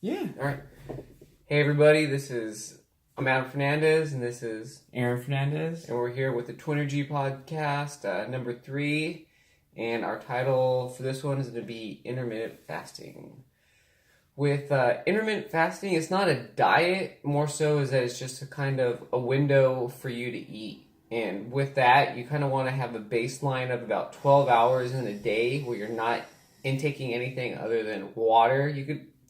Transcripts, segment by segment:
Yeah. All right. Hey, everybody. I'm Adam Fernandez, and this is Aaron Fernandez. and we're here with the TWNRGY Podcast, number 3. And our title for this one is going to be Intermittent Fasting. With intermittent fasting, it's not a diet, more so is that it's just a kind of a window for you to eat. And with that, you kind of want to have a baseline of about 12 hours in a day where you're not intaking anything other than water.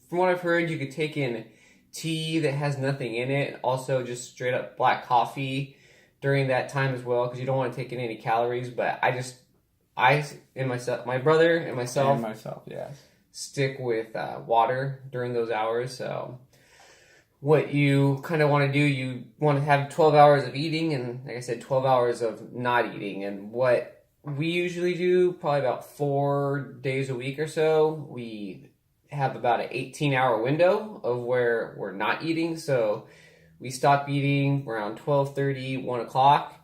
From what I've heard, you could take in tea that has nothing in it, also just straight up black coffee during that time as well, because you don't want to take in any calories. But my brother and myself, Yes. stick with water during those hours. So what you kind of want to do, you want to have 12 hours of eating and, like I said, 12 hours of not eating. And what we usually do, probably about 4 days a week or so, we have about an 18-hour window of where we're not eating. So we stop eating around 12:30, 1 o'clock,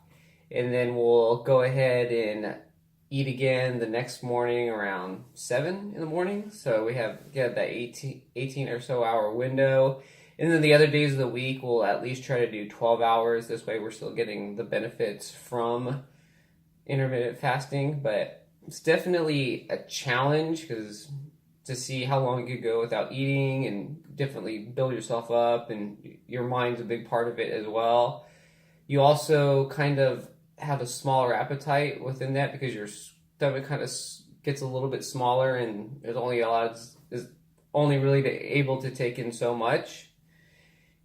and then we'll go ahead and eat again the next morning around 7 in the morning. So we get that 18 or so hour window. And then the other days of the week, we'll at least try to do 12 hours. This way we're still getting the benefits from intermittent fasting. But it's definitely a challenge because to see how long you could go without eating and definitely build yourself up, and your mind's a big part of it as well. You also kind of have a smaller appetite within that because your stomach kind of gets a little bit smaller, and there's only is only really able to take in so much.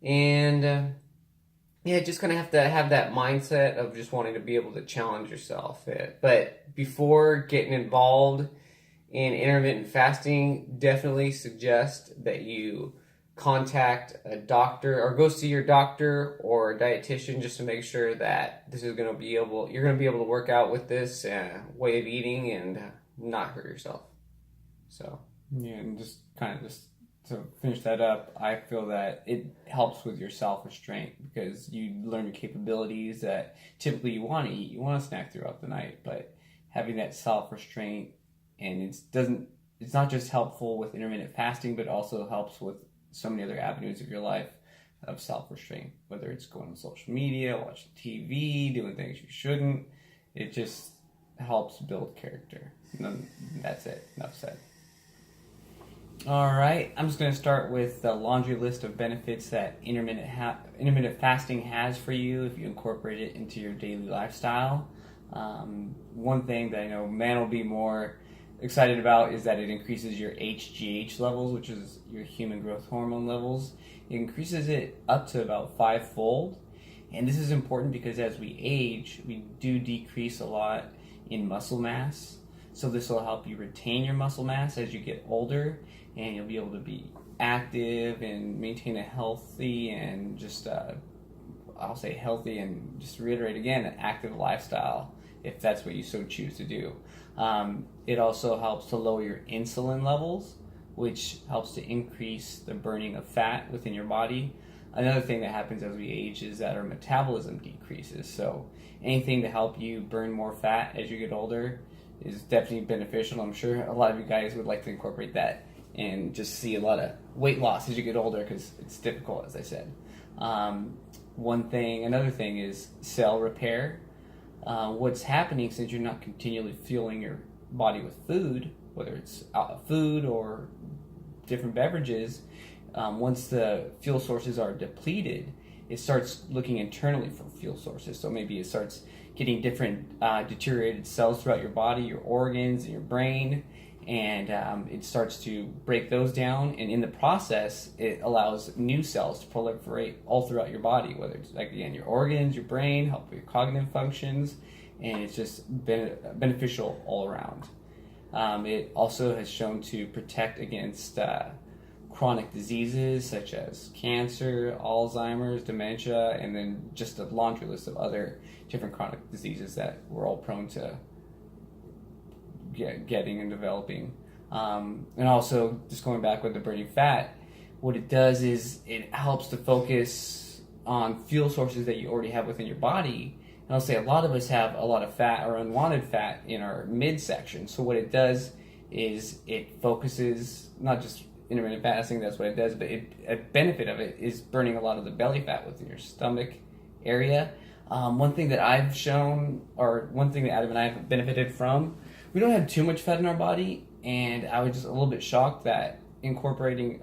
And just kind of have to have that mindset of just wanting to be able to challenge yourself. But before getting involved in intermittent fasting, definitely suggest that you contact a doctor or go see your doctor or a dietitian just to make sure that you're going to be able to work out with this way of eating and not hurt yourself. So Yeah, and just to finish that up, I feel that it helps with your self-restraint because you learn your capabilities that typically you want to eat. You want to snack throughout the night, but having that self-restraint, and it's not just helpful with intermittent fasting, but also helps with so many other avenues of your life of self-restraint, whether it's going on social media, watching TV, doing things you shouldn't. It just helps build character. And then that's it. Enough said. All right, I'm just going to start with the laundry list of benefits that intermittent fasting has for you if you incorporate it into your daily lifestyle. One thing that I know man will be more excited about is that it increases your HGH levels, which is your human growth hormone levels. It increases it up to about 5-fold. And this is important because as we age, we do decrease a lot in muscle mass. So this will help you retain your muscle mass as you get older, and you'll be able to be active and maintain a healthy and I'll say healthy and just reiterate again, an active lifestyle if that's what you so choose to do. It also helps to lower your insulin levels, which helps to increase the burning of fat within your body. Another thing that happens as we age is that our metabolism decreases. So anything to help you burn more fat as you get older is definitely beneficial. I'm sure a lot of you guys would like to incorporate that and just see a lot of weight loss as you get older because it's difficult, as I said. Another thing is cell repair. What's happening since you're not continually fueling your body with food, whether it's food or different beverages, once the fuel sources are depleted, it starts looking internally for fuel sources. So maybe it starts getting different deteriorated cells throughout your body, your organs, and your brain, and it starts to break those down. And in the process, it allows new cells to proliferate all throughout your body, whether it's, like, again, your organs, your brain, help with your cognitive functions, and it's just beneficial all around. It also has shown to protect against chronic diseases such as cancer, Alzheimer's, dementia, and then just a laundry list of other different chronic diseases that we're all prone to getting and developing. And also, just going back with the burning fat, what it does is it helps to focus on fuel sources that you already have within your body. And I'll say a lot of us have a lot of fat or unwanted fat in our midsection. So what it does is it focuses, intermittent fasting, that's what it does. But a benefit of it is burning a lot of the belly fat within your stomach area. One thing that I've shown, or one thing that Adam and I have benefited from, we don't have too much fat in our body, and I was just a little bit shocked that incorporating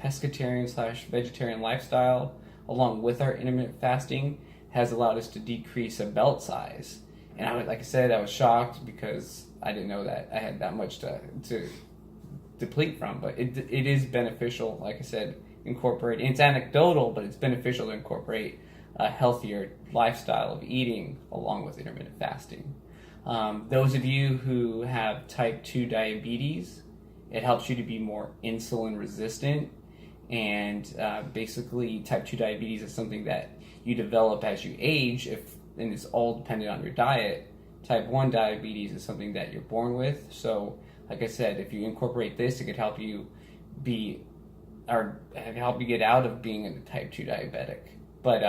pescatarian/vegetarian lifestyle along with our intermittent fasting has allowed us to decrease a belt size. And like I said, I was shocked because I didn't know that I had that much to deplete from. But it is beneficial, like I said, incorporate. It's anecdotal, but it's beneficial to incorporate a healthier lifestyle of eating along with intermittent fasting. Those of you who have type 2 diabetes, it helps you to be more insulin resistant. And basically, type 2 diabetes is something that you develop as you age, and it's all dependent on your diet. Type 1 diabetes is something that you're born with. So, like I said, if you incorporate this, it could help you get out of being a type 2 diabetic. But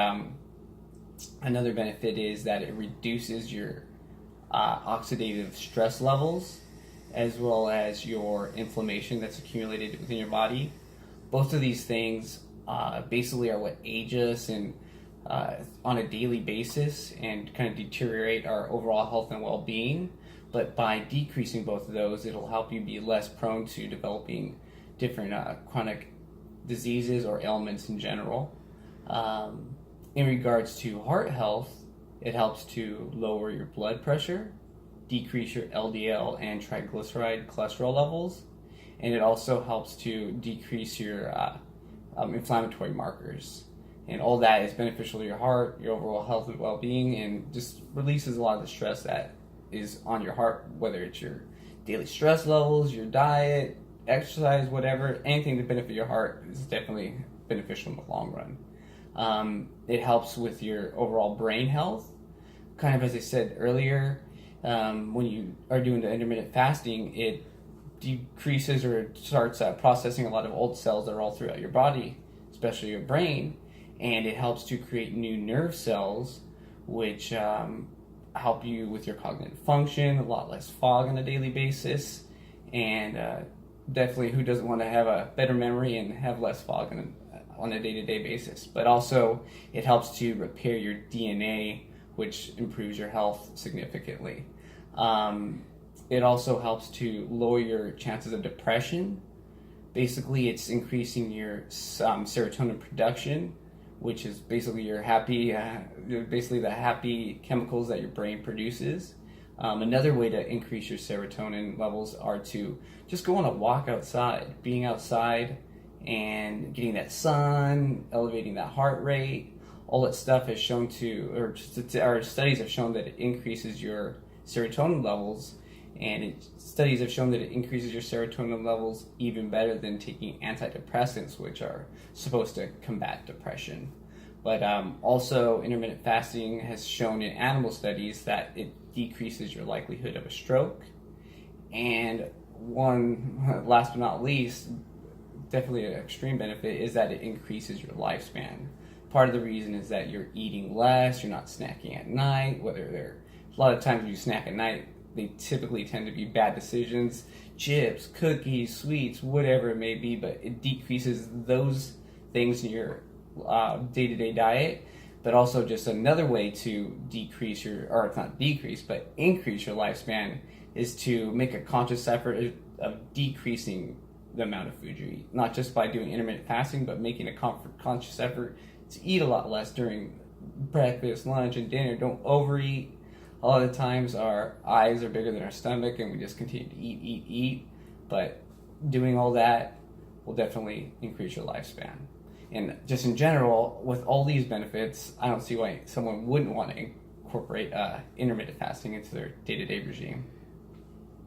another benefit is that it reduces your oxidative stress levels, as well as your inflammation that's accumulated within your body. Both of these things basically are what age us and on a daily basis and kind of deteriorate our overall health and well-being. But by decreasing both of those, it'll help you be less prone to developing different chronic diseases or ailments in general. In regards to heart health, it helps to lower your blood pressure, decrease your LDL and triglyceride cholesterol levels, and it also helps to decrease your inflammatory markers. And all that is beneficial to your heart, your overall health and well-being, and just releases a lot of the stress that is on your heart, whether it's your daily stress levels, your diet, exercise, whatever. Anything to benefit your heart is definitely beneficial in the long run. It helps with your overall brain health. Kind of as I said earlier, when you are doing the intermittent fasting, it decreases or starts processing a lot of old cells that are all throughout your body, especially your brain, and it helps to create new nerve cells, which help you with your cognitive function, a lot less fog on a daily basis, and definitely who doesn't want to have a better memory and have less fog on a day-to-day basis. But also it helps to repair your DNA, which improves your health significantly. It also helps to lower your chances of depression. Basically, it's increasing your serotonin production, which is basically your the happy chemicals that your brain produces. Another way to increase your serotonin levels are to just go on a walk outside. Being outside and getting that sun, elevating that heart rate, all that stuff has shown our studies have shown that it increases your serotonin levels, and studies have shown that it increases your serotonin levels even better than taking antidepressants, which are supposed to combat depression. But also, intermittent fasting has shown in animal studies that it decreases your likelihood of a stroke. And one, last but not least, definitely an extreme benefit is that it increases your lifespan. Part of the reason is that you're eating less, you're not snacking at night, a lot of times when you snack at night, they typically tend to be bad decisions, chips, cookies, sweets, whatever it may be, but it decreases those things in your day-to-day diet. But also just another way to increase your lifespan is to make a conscious effort of decreasing the amount of food you eat. Not just by doing intermittent fasting, but making a conscious effort to eat a lot less during breakfast, lunch, and dinner. Don't overeat. A lot of the times our eyes are bigger than our stomach and we just continue to eat. But doing all that will definitely increase your lifespan. And just in general, with all these benefits, I don't see why someone wouldn't want to incorporate intermittent fasting into their day-to-day regime.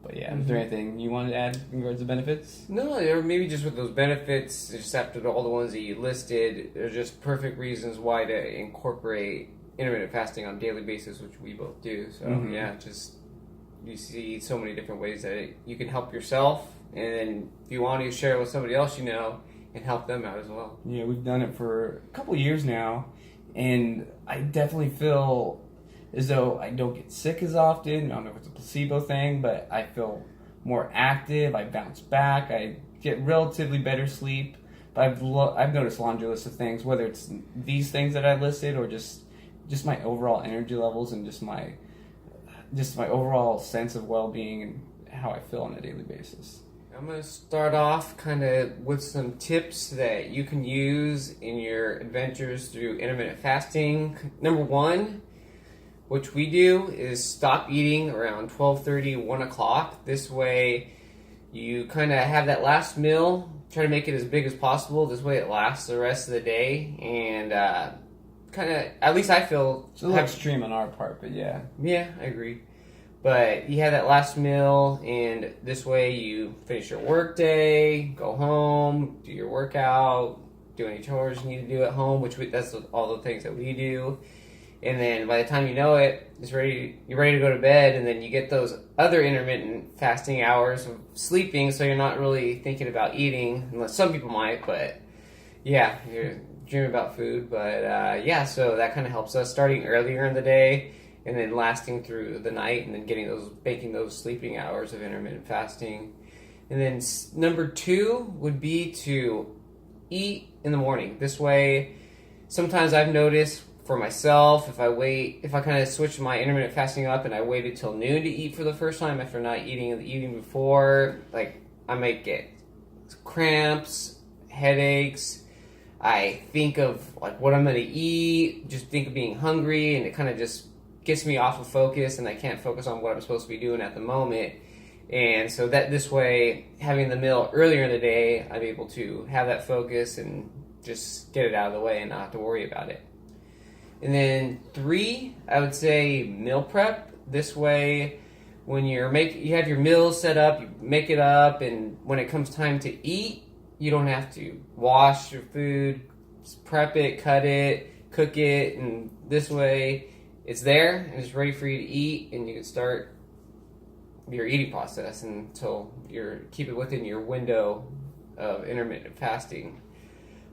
But yeah, is there anything you wanted to add in regards to benefits? No, or maybe just with those benefits, just after all the ones that you listed, they're just perfect reasons why to incorporate intermittent fasting on a daily basis, which we both do. So yeah, just you see so many different ways that you can help yourself, and then if you want to share it with somebody else you know and help them out as well. Yeah, we've done it for a couple years now, and I definitely feel as though I don't get sick as often. I don't know if it's a placebo thing, but I feel more active. I bounce back. I get relatively better sleep. But I've noticed a laundry list of things, whether it's these things that I listed or just my overall energy levels and just my overall sense of well-being and how I feel on a daily basis. I'm going to start off kind of with some tips that you can use in your adventures through intermittent fasting. Number one, which we do, is stop eating around 12:30, 1 o'clock. This way you kind of have that last meal, try to make it as big as possible. This way it lasts the rest of the day. And kind of, at least I feel... It's a little extreme on our part, but yeah. Yeah, I agree. But you have that last meal, and this way you finish your work day, go home, do your workout, do any chores you need to do at home, that's all the things that we do. And then by the time you know it, you're ready to go to bed, and then you get those other intermittent fasting hours of sleeping, so you're not really thinking about eating, unless some people might, but yeah, you're dreaming about food. But so that kind of helps us, starting earlier in the day, and then lasting through the night, and then making those sleeping hours of intermittent fasting. And then number two would be to eat in the morning. This way, sometimes I've noticed for myself, if I kind of switch my intermittent fasting up and I waited till noon to eat for the first time after not eating in the evening before, like, I might get cramps, headaches. I think of like what I'm going to eat, just think of being hungry, and it kind of just gets me off of focus, and I can't focus on what I'm supposed to be doing at the moment. And so that this way, having the meal earlier in the day, I'm able to have that focus and just get it out of the way and not have to worry about it. And then 3, I would say meal prep. This way, when you have your meal set up, you make it up, and when it comes time to eat, you don't have to wash your food, prep it, cut it, cook it, and this way it's there and it's ready for you to eat, and you can start your eating process until keep it within your window of intermittent fasting.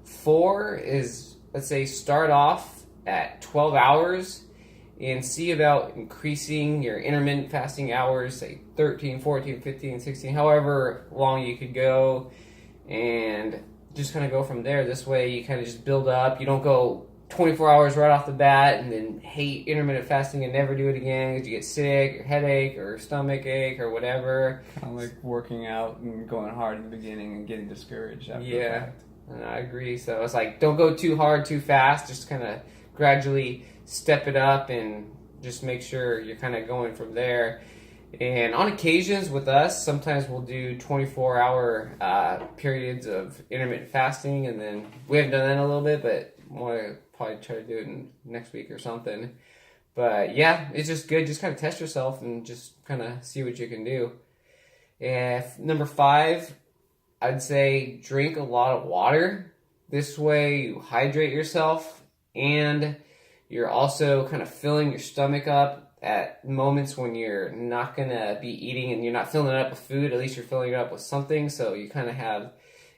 4 is, let's say, start off at 12 hours and see about increasing your intermittent fasting hours, say 13, 14, 15, 16, however long you could go, and just kind of go from there. This way you kind of just build up. You don't go 24 hours right off the bat and then hate intermittent fasting and never do it again because you get sick or headache or stomach ache or whatever. Kind of like working out and going hard in the beginning and getting discouraged after the Yeah, fact. and I agree. So it's like, don't go too hard too fast. Just kind of gradually step it up and just make sure you're kind of going from there. And on occasions with us, sometimes we'll do 24-hour periods of intermittent fasting, and then we haven't done that in a little bit, but we'll probably try to do it next week or something. But yeah, it's just good. Just kind of test yourself and just kind of see what you can do. And number 5, I'd say drink a lot of water. This way you hydrate yourself, and you're also kind of filling your stomach up at moments when you're not going to be eating and you're not filling it up with food. At least you're filling it up with something, so you kind of have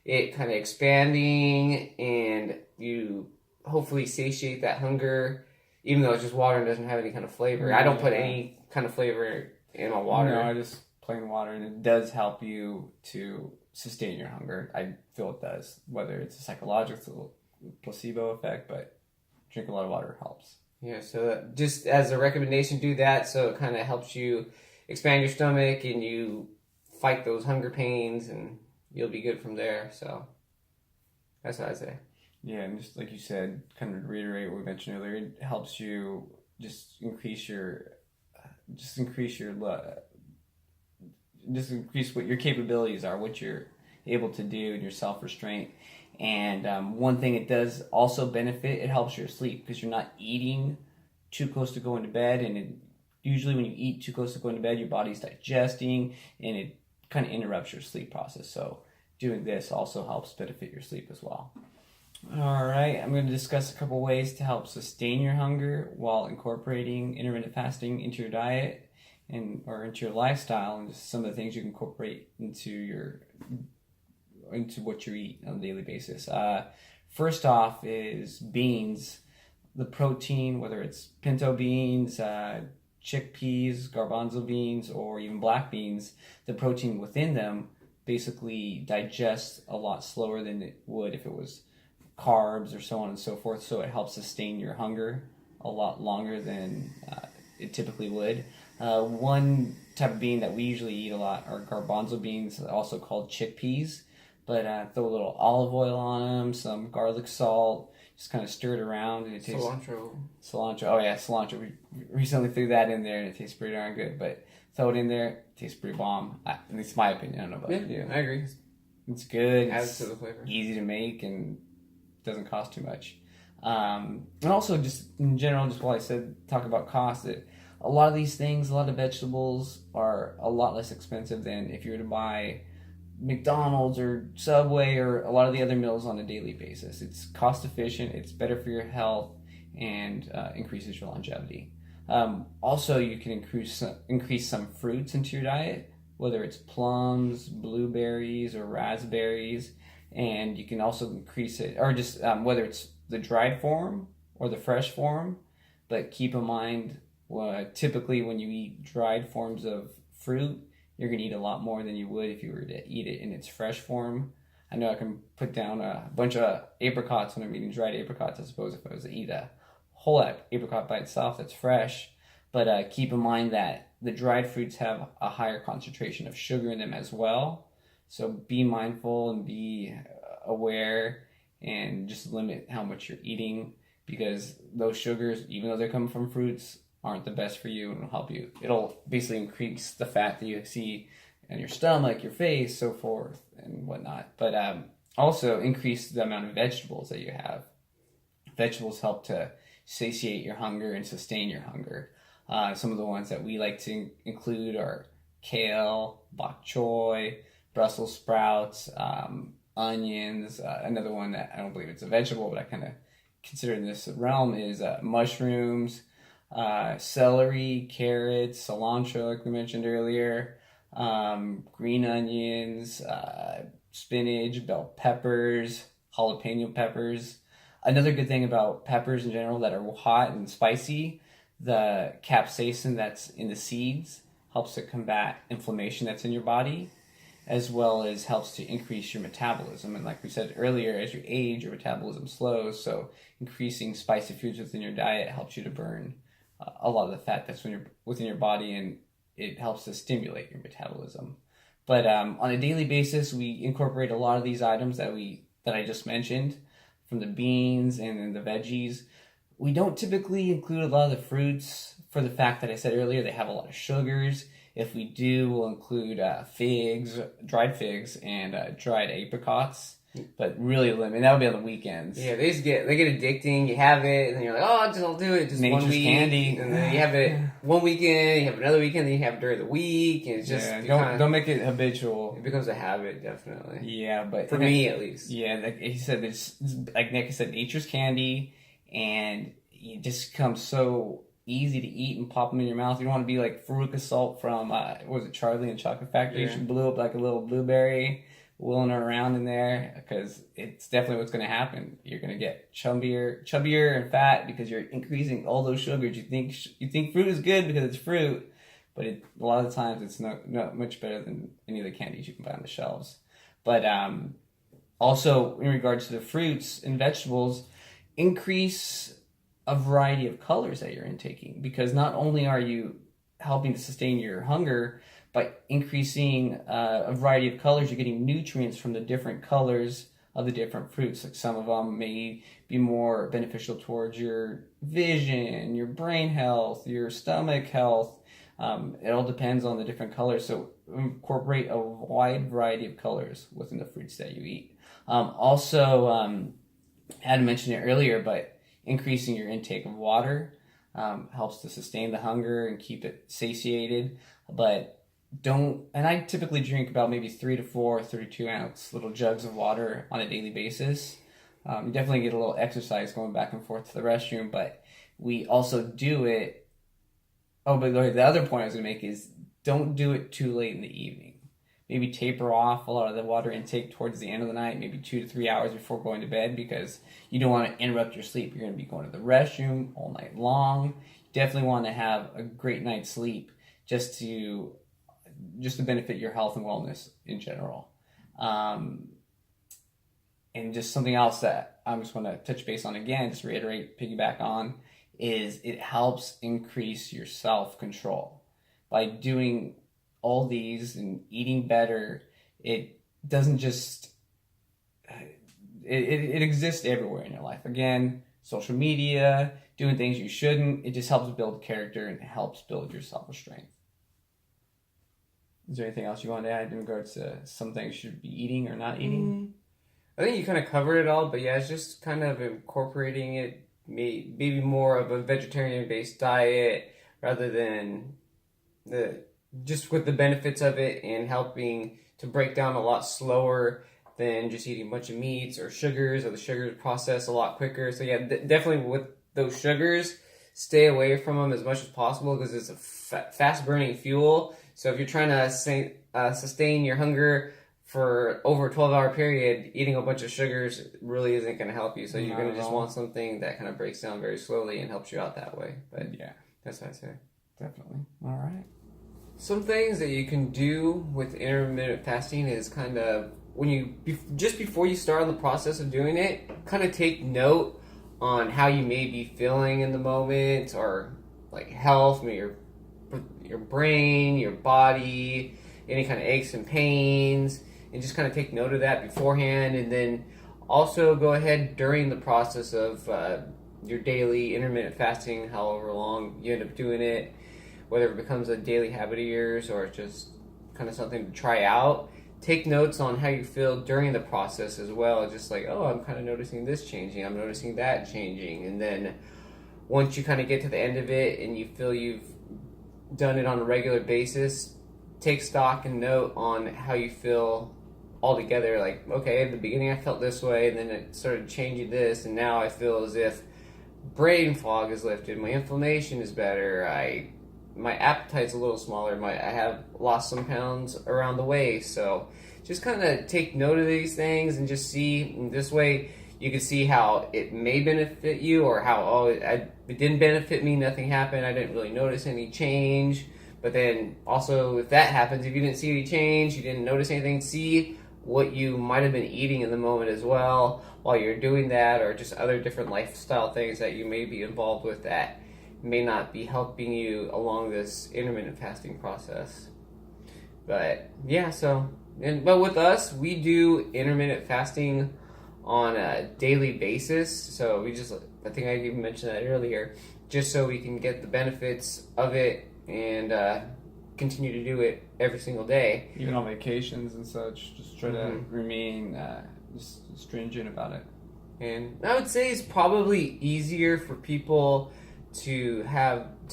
it kind of expanding, and you hopefully satiate that hunger, even though it's just water and doesn't have any kind of flavor. I don't put any kind of flavor in my water. No, I just plain water, and it does help you to sustain your hunger. I feel it does, whether it's a psychological placebo effect, but drink a lot of water helps. Yeah, so just as a recommendation, do that, so it kind of helps you expand your stomach and you fight those hunger pains, and you'll be good from there. So that's what I say. Yeah, and just like you said, kind of reiterate what we mentioned earlier, it helps you increase what your capabilities are, what you're able to do, and your self-restraint. And one thing it does also benefit, it helps your sleep, because you're not eating too close to going to bed, and usually when you eat too close to going to bed, your body's digesting, and it kind of interrupts your sleep process. So doing this also helps benefit your sleep as well. All right, I'm going to discuss a couple ways to help sustain your hunger while incorporating intermittent fasting into your diet or into your lifestyle, and just some of the things you can incorporate into what you eat on a daily basis. First off is beans. The protein, whether it's pinto beans, chickpeas, garbanzo beans, or even black beans, the protein within them basically digests a lot slower than it would if it was carbs or so on and so forth. So it helps sustain your hunger a lot longer than it typically would. One type of bean that we usually eat a lot are garbanzo beans, also called chickpeas. But throw a little olive oil on them, some garlic salt, just kind of stir it around. And it tastes cilantro. Oh yeah, cilantro. We recently threw that in there, and it tastes pretty darn good. But throw it in there, it tastes pretty bomb. At least my opinion. I don't know about you. I agree. It's good. Adds to the flavor. Easy to make and doesn't cost too much. And also, just in general, just while I said talk about cost, a lot of these things, a lot of vegetables are a lot less expensive than if you were to buy McDonald's or Subway or a lot of the other meals on a daily basis. It's cost efficient, it's better for your health, and increases your longevity. Also, you can increase some fruits into your diet, whether it's plums, blueberries, or raspberries, and you can also increase it, or just whether it's the dried form or the fresh form. But keep in mind, typically when you eat dried forms of fruit, you're going to eat a lot more than you would if you were to eat it in its fresh form. I know I can put down a bunch of apricots when I'm eating dried apricots, I suppose, if I was to eat a whole apricot by itself that's fresh. But keep in mind that the dried fruits have a higher concentration of sugar in them as well. So be mindful and be aware and just limit how much you're eating, because those sugars, even though they're coming from fruits, aren't the best for you, and it'll help you. It'll basically increase the fat that you see in your stomach, your face, so forth, and whatnot. But also increase the amount of vegetables that you have. Vegetables help to satiate your hunger and sustain your hunger. Some of the ones that we like to include are kale, bok choy, Brussels sprouts, onions. Another one that I don't believe it's a vegetable, but I kind of consider in this realm is mushrooms, celery, carrots, cilantro, like we mentioned earlier, green onions, spinach, bell peppers, jalapeno peppers. Another good thing about peppers in general that are hot and spicy, the capsaicin that's in the seeds helps to combat inflammation that's in your body, as well as helps to increase your metabolism. And like we said earlier, as you age, your metabolism slows, so increasing spicy foods within your diet helps you to burn a lot of the fat that's within your body, and it helps to stimulate your metabolism. But on a daily basis, we incorporate a lot of these items that I just mentioned, from the beans and then the veggies. We don't typically include a lot of the fruits for the fact that I said earlier they have a lot of sugars. If we do, we'll include figs, dried figs, and dried apricots. But really limit. That would be on the weekends. Yeah, they get addicting. You have it, and then you're like, oh, I'll do it just Nature's 1 week. candy. And then you have it one weekend, you have another weekend, then you have it during the week, and it's just don't make it habitual. It becomes a habit, definitely. Yeah, but for me at least. Yeah, like he said, it's like Nick said, nature's candy, and it just becomes so easy to eat and pop them in your mouth. You don't want to be like Veruca Salt from was it Charlie and Chocolate Factory? Yeah. She blew up like a little blueberry, wheeling her around in there, because it's definitely what's going to happen. You're going to get chubbier and fat because you're increasing all those sugars. You think fruit is good because it's fruit, but a lot of times it's not much better than any of the candies you can buy on the shelves. But also in regards to the fruits and vegetables, increase a variety of colors that you're intaking, because not only are you helping to sustain your hunger, by increasing a variety of colors, you're getting nutrients from the different colors of the different fruits. Like some of them may be more beneficial towards your vision, your brain health, your stomach health. It all depends on the different colors. So incorporate a wide variety of colors within the fruits that you eat. Also, I hadn't mentioned it earlier, but increasing your intake of water helps to sustain the hunger and keep it satiated. But and I typically drink about maybe 3 to 4 32-ounce little jugs of water on a daily basis. You definitely get a little exercise going back and forth to the restroom, but we also do it. Oh, but the other point I was going to make is don't do it too late in the evening. Maybe taper off a lot of the water intake towards the end of the night, maybe 2 to 3 hours before going to bed, because you don't want to interrupt your sleep. You're going to be going to the restroom all night long. You definitely want to have a great night's sleep just to benefit your health and wellness in general. And just something else that I just want to touch base on again, just reiterate, piggyback on, is it helps increase your self-control. By doing all these and eating better, it doesn't just, it exists everywhere in your life. Again, social media, doing things you shouldn't, it just helps build character and it helps build your self-restraint. Is there anything else you want to add in regards to some things you should be eating or not eating? I think you kind of covered it all, but yeah, it's just kind of incorporating it, maybe more of a vegetarian-based diet rather than just with the benefits of it and helping to break down a lot slower than just eating a bunch of meats or sugars, or the sugars process a lot quicker. So yeah, definitely with those sugars, stay away from them as much as possible because it's a fast-burning fuel. So if you're trying to sustain your hunger for over a 12-hour period, eating a bunch of sugars really isn't going to help you. So you're going to just want something that kind of breaks down very slowly and helps you out that way. But yeah, that's what I say. Definitely. All right. Some things that you can do with intermittent fasting is kind of when you just before you start on the process of doing it, kind of take note on how you may be feeling in the moment, or like health, maybe your brain, your body, any kind of aches and pains, and just kind of take note of that beforehand. And then also go ahead during the process of your daily intermittent fasting, however long you end up doing it, whether it becomes a daily habit of yours or just kind of something to try out. Take notes on how you feel during the process as well. Just like, oh, I'm kind of noticing this changing, I'm noticing that changing. And then once you kind of get to the end of it and you feel you've done it on a regular basis, take stock and note on how you feel altogether. Like, okay, at the beginning I felt this way, and then it started changing this, and now I feel as if brain fog is lifted, my inflammation is better, my appetite's a little smaller, I have lost some pounds around the waist. So just kind of take note of these things and just see. And this way you can see how it may benefit you, or how, it didn't benefit me, nothing happened, I didn't really notice any change. But then also, if that happens, if you didn't see any change, you didn't notice anything, see what you might have been eating in the moment as well while you're doing that, or just other different lifestyle things that you may be involved with that may not be helping you along this intermittent fasting process. But yeah, but with us, we do intermittent fasting on a daily basis. So I think I even mentioned that earlier, just so we can get the benefits of it and continue to do it every single day. Even on vacations and such, just try to remain just stringent about it. And I would say it's probably easier for people to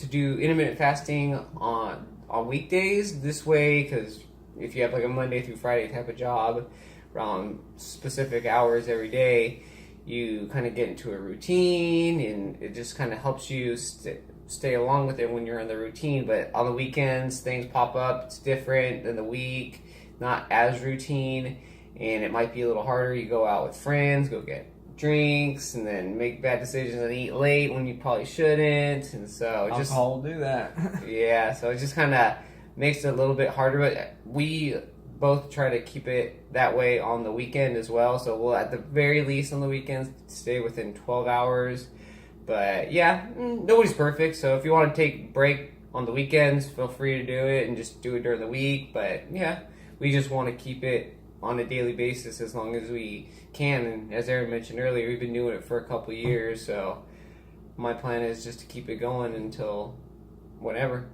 do intermittent fasting on weekdays this way, because if you have like a Monday through Friday type of job around specific hours every day, you kind of get into a routine, and it just kind of helps you stay along with it when you're in the routine. But on the weekends, things pop up, it's different than the week, not as routine, and it might be a little harder. You go out with friends, go get drinks, and then make bad decisions and eat late when you probably shouldn't. And so alcohol will do that. Yeah, so it just kind of makes it a little bit harder. But we both try to keep it that way on the weekend as well. So we'll, at the very least on the weekends, stay within 12 hours. But yeah, nobody's perfect. So if you want to take a break on the weekends, feel free to do it and just do it during the week. But yeah, we just want to keep it on a daily basis as long as we can. And as Aaron mentioned earlier, we've been doing it for a couple of years. So my plan is just to keep it going until whatever.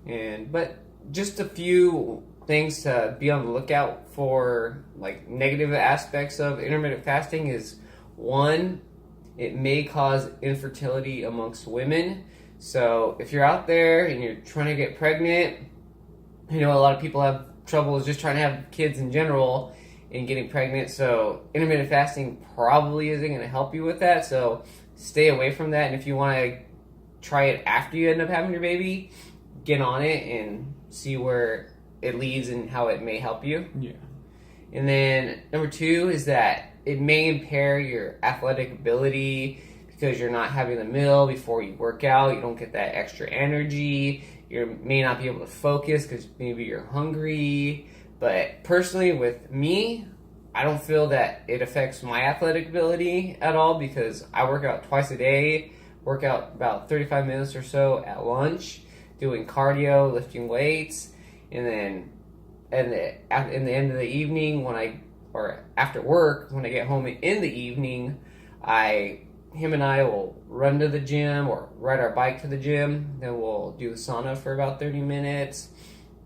But just a few things to be on the lookout for, like negative aspects of intermittent fasting is, one, it may cause infertility amongst women. So if you're out there and you're trying to get pregnant, I know a lot of people have trouble just trying to have kids in general and getting pregnant. So intermittent fasting probably isn't going to help you with that. So stay away from that. And if you want to try it after you end up having your baby, get on it and see where it leads and how it may help you. Yeah. And then number two is that it may impair your athletic ability because you're not having the meal before you work out. You don't get that extra energy. You may not be able to focus because maybe you're hungry. But personally, with me, I don't feel that it affects my athletic ability at all because I work out twice a day, work out about 35 minutes or so at lunch, doing cardio, lifting weights, and then in the end of the evening or after work, when I get home in the evening, him and I will run to the gym or ride our bike to the gym. Then we'll do the sauna for about 30 minutes,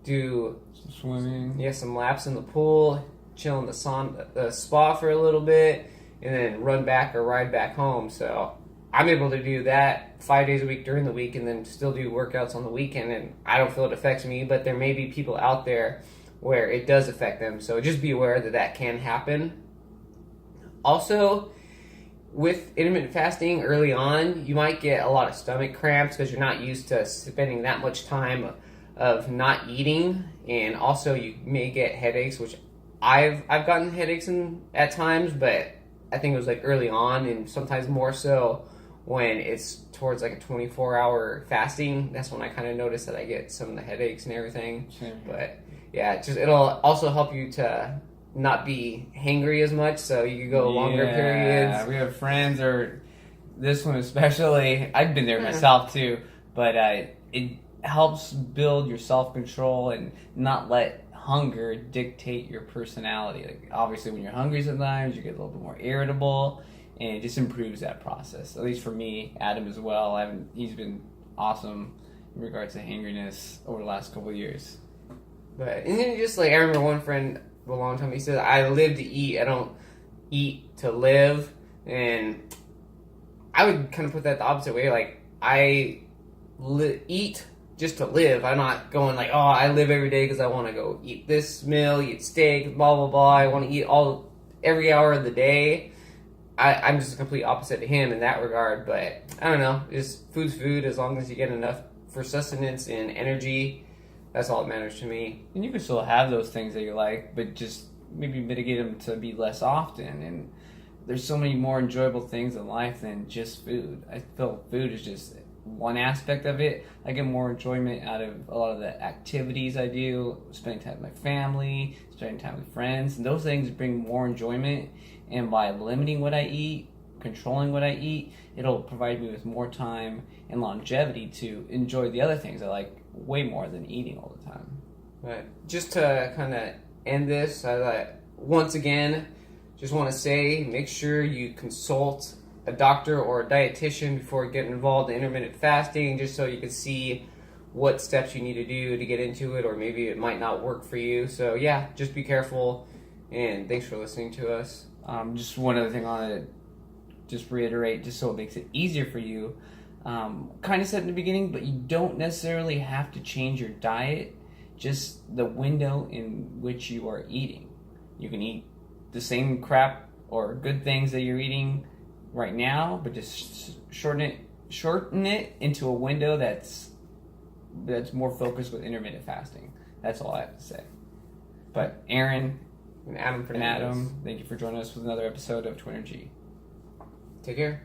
do some swimming. Yeah, some laps in the pool, chill in the spa for a little bit, and then run back or ride back home. So I'm able to do that 5 days a week during the week and then still do workouts on the weekend, and I don't feel it affects me, but there may be people out there where it does affect them. So just be aware that can happen. Also, with intermittent fasting early on, you might get a lot of stomach cramps because you're not used to spending that much time of not eating, and also you may get headaches, which I've gotten headaches at times, but I think it was like early on, and sometimes more so when it's towards like a 24-hour fasting. That's when I kind of notice that I get some of the headaches and everything. Same. But yeah, it'll also help you to not be hangry as much, so you can go longer periods. We have friends, or this one especially. I've been there myself too, but it helps build your self-control and not let hunger dictate your personality. Like, obviously, when you're hungry sometimes, you get a little bit more irritable, and it just improves that process. At least for me, Adam as well. He's been awesome in regards to hangriness over the last couple of years. But and then just like I remember one friend a long time, he said, "I live to eat. I don't eat to live." And I would kind of put that the opposite way. Like, I eat just to live. I'm not going like, oh, I live every day because I want to go eat this meal, eat steak, blah blah blah. I want to eat every hour of the day. I'm just the complete opposite to him in that regard. But I don't know. Just food's food. As long as you get enough for sustenance and energy, that's all that matters to me. And you can still have those things that you like, but just maybe mitigate them to be less often. And there's so many more enjoyable things in life than just food. I feel food is just one aspect of it. I get more enjoyment out of a lot of the activities I do, spending time with my family, spending time with friends, and those things bring more enjoyment. And by limiting what I eat, controlling what I eat, it'll provide me with more time and longevity to enjoy the other things I like way more than eating all the time. Right. Just to kind of end this, once again, just want to say, make sure you consult a doctor or a dietitian before getting involved in intermittent fasting, just so you can see what steps you need to do to get into it, or maybe it might not work for you. So yeah, just be careful, and thanks for listening to us. Just one other thing I want to just reiterate, just so it makes it easier for you. Kind of said in the beginning, but you don't necessarily have to change your diet, just the window in which you are eating. You can eat the same crap or good things that you're eating right now, but just shorten it into a window that's more focused with intermittent fasting. That's all I have to say. But Aaron and Adam, thank you for joining us with another episode of TWNRGY. Take care.